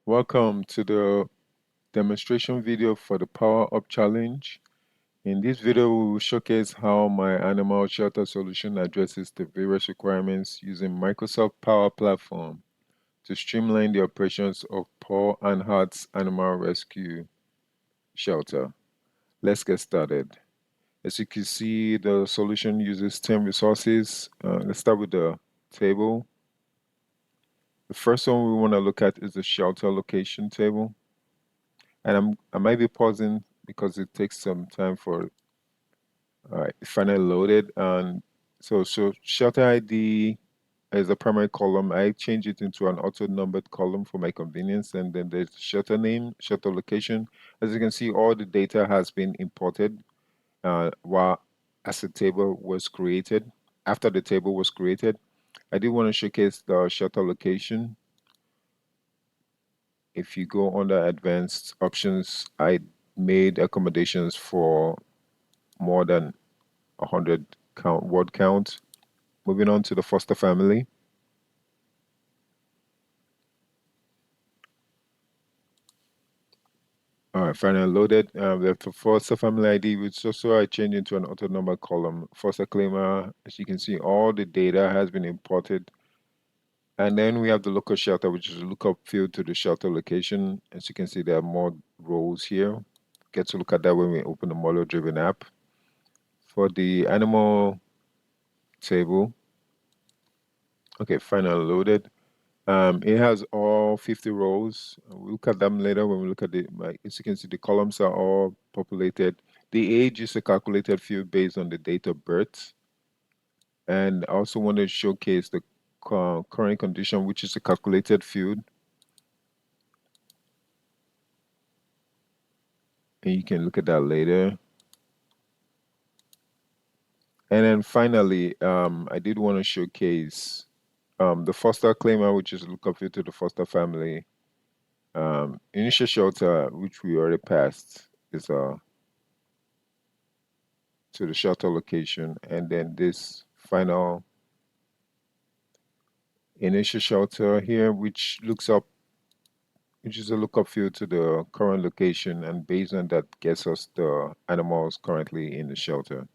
Welcome to the demonstration video for the Power Up Challenge. In this video, we will showcase how my animal shelter solution addresses the various requirements using Microsoft Power Platform to streamline the operations of Paw Heart's animal rescue shelter. Let's get started. As you can see, the solution uses 10 resources. Let's start with the table. The first one we want to look at is the shelter location table. And I might be pausing because it takes some time for finally loaded. And so shelter ID is the primary column. I change it into an auto-numbered column for my convenience. And then there's shelter name, shelter location. As you can see, all the data has been imported while as the table was created. After the table was created, I did want to showcase the shelter location. If you go under advanced options, I made accommodations for more than 100 word count. Moving on to the foster family. All right, finally loaded. We have the foster family ID, which also I changed into an auto number column. Foster claimer, as you can see, all the data has been imported. And then we have the local shelter, which is a lookup field to the shelter location. As you can see, there are more rows here. Get to look at that when we open the model-driven app. For the animal table, okay, finally loaded. It has all 50 rows. We'll look at them later when we look at as you can see, the columns are all populated. The age is a calculated field based on the date of birth. And I also want to showcase the current condition, which is a calculated field. And you can look at that later. And then finally, I did want to showcase the foster claimer, which is a lookup field to the foster family. Initial shelter, which we already passed, is to the shelter location, and then this final initial shelter here, which is a lookup field to the current location, and based on that gets us the animals currently in the shelter.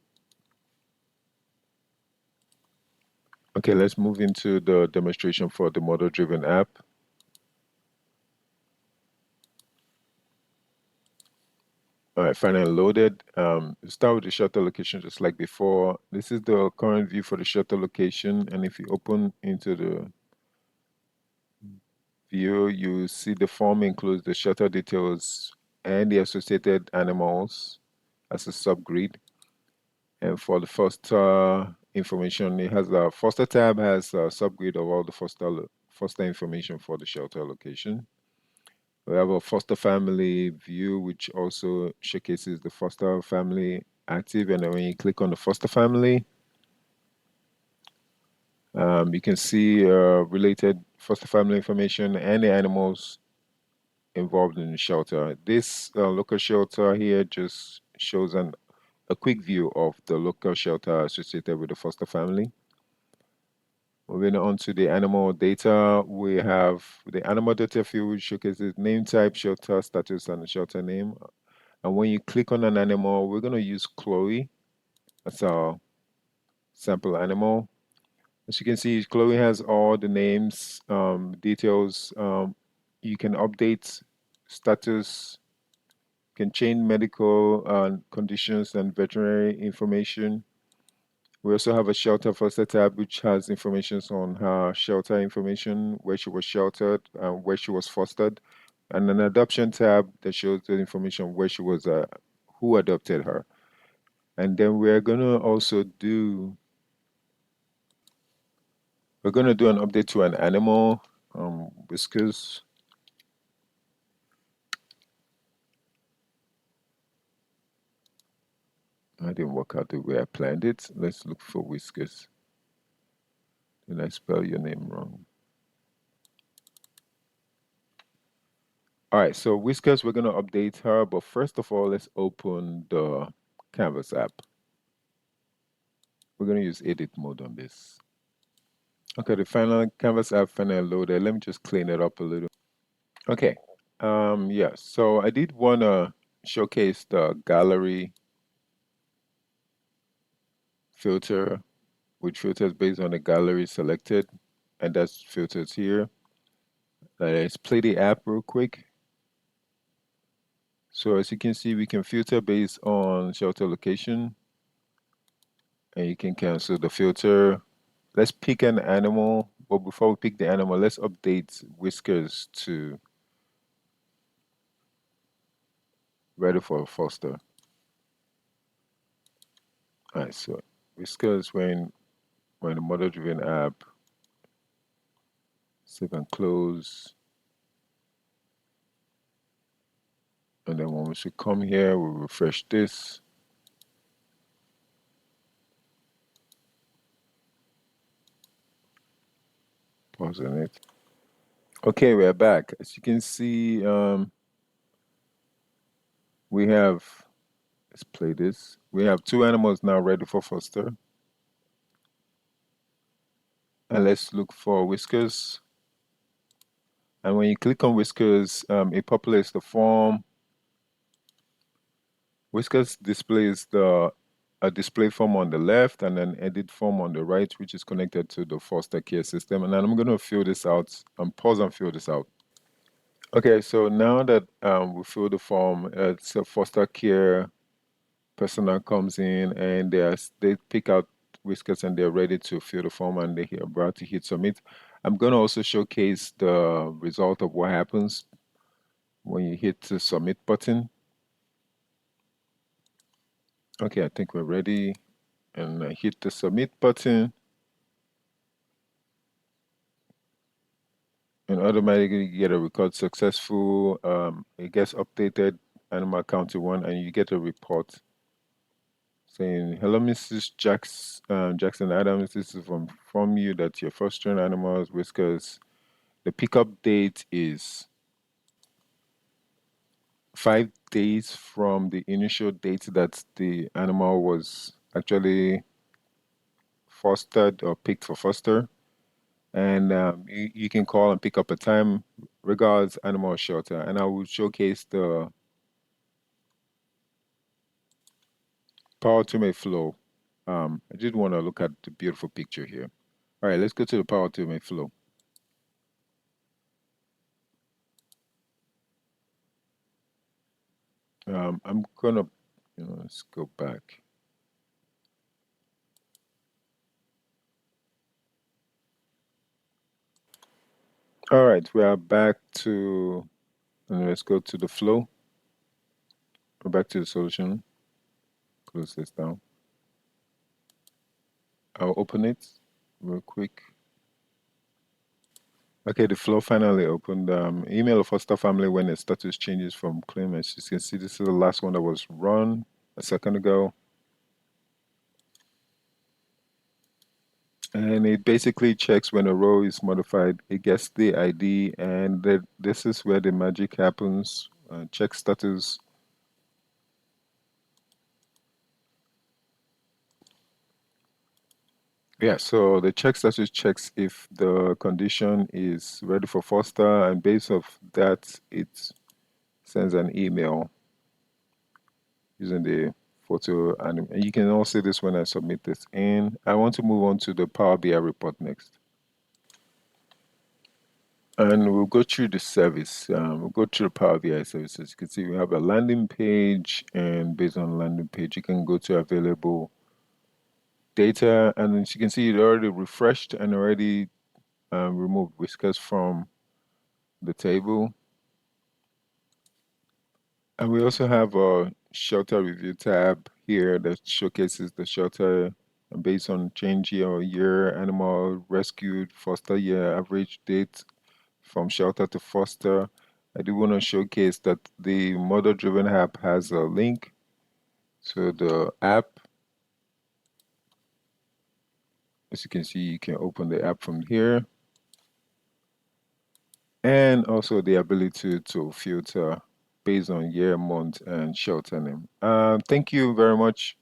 Okay, let's move into the demonstration for the model-driven app. All right, finally loaded. Start with the shelter location just like before. This is the current view for the shelter location, and if you open into the view, you see the form includes the shelter details and the associated animals as a subgrid. And for the foster information, it has a foster tab has a subgrid of all the foster information for the shelter location. We have a foster family view, which also showcases the foster family active. And then when you click on the foster family, you can see related foster family information and the animals involved in the shelter. This local shelter here just shows a quick view of the local shelter associated with the foster family. Moving on to the animal data, we have the animal data field, which showcases name type, shelter status, and the shelter name. And when you click on an animal, we're going to use Chloe as our sample animal. As you can see, Chloe has all the names, details. You can update status, can change medical conditions and veterinary information. We also have a shelter foster tab, which has information on her shelter information, where she was sheltered, where she was fostered, and an adoption tab that shows the information where she was, who adopted her. And then we're gonna do an update to an animal, Whiskers. I didn't work out the way I planned it. Let's look for Whiskers. Did I spell your name wrong? All right, so Whiskers, we're gonna update her, but first of all, let's open the Canvas app. We're gonna use edit mode on this. Okay, the final Canvas app finally loaded. Let me just clean it up a little. Okay. Yeah. So I did want to showcase the gallery filter, which filters based on the gallery selected, and that's filters here. Let's play the app real quick. So as you can see, we can filter based on shelter location, and you can cancel the filter. Let's pick an animal. But before we pick the animal, let's update Whiskers to ready for foster. All right, so Whiskers when the model-driven app, save and close, and then when we should come here, we'll refresh this, pause on it. Okay, we're back. As you can see, we have, let's play this. We have two animals now ready for foster. And let's look for Whiskers. And when you click on Whiskers, it populates the form. Whiskers displays the a display form on the left and an edit form on the right, which is connected to the foster care system. And then I'm going to fill this out and pause and fill this out. Okay, so now that we fill the form, it's a foster care personnel comes in and they pick out Whiskers and they're ready to fill the form and they're about to hit submit. I'm going to also showcase the result of what happens when you hit the submit button. Okay, I think we're ready. And I hit the submit button and automatically get a record successful. It gets updated, animal county one, and you get a report saying, "Hello, Mrs. Jackson Adams. This is from you that your fostering animals Whiskers. The pickup date is 5 days from the initial date that the animal was actually fostered or picked for foster." And you can call and pick up a time. Regards, animal shelter. And I will showcase the Power Automate flow. I did want to look at the beautiful picture here. All right, let's go to the Power Automate flow. I'm gonna, let's go back. All right, we are back to, and let's go to the flow. Go back to the solution. Close this down. I'll open it real quick. Okay, the flow finally opened. Email a foster family when the status changes from claim. As you can see, this is the last one that was run a second ago. And it basically checks when a row is modified. It gets the ID, and this is where the magic happens. Check status. Yeah, so the check status checks if the condition is ready for foster, and based off that, it sends an email using the photo. And you can also see this when I submit this in. I want to move on to the Power BI report next. And we'll go through the service. We'll go through the Power BI services. You can see we have a landing page, and based on landing page, you can go to available data. And as you can see, it already refreshed and already removed Whiskers from the table. And we also have a shelter review tab here that showcases the shelter based on change year, animal rescued, foster year, average date from shelter to foster. I do want to showcase that the model-driven app has a link. So the app, as you can see, you can open the app from here. And also the ability to filter based on year, month, and shelter name. Thank you very much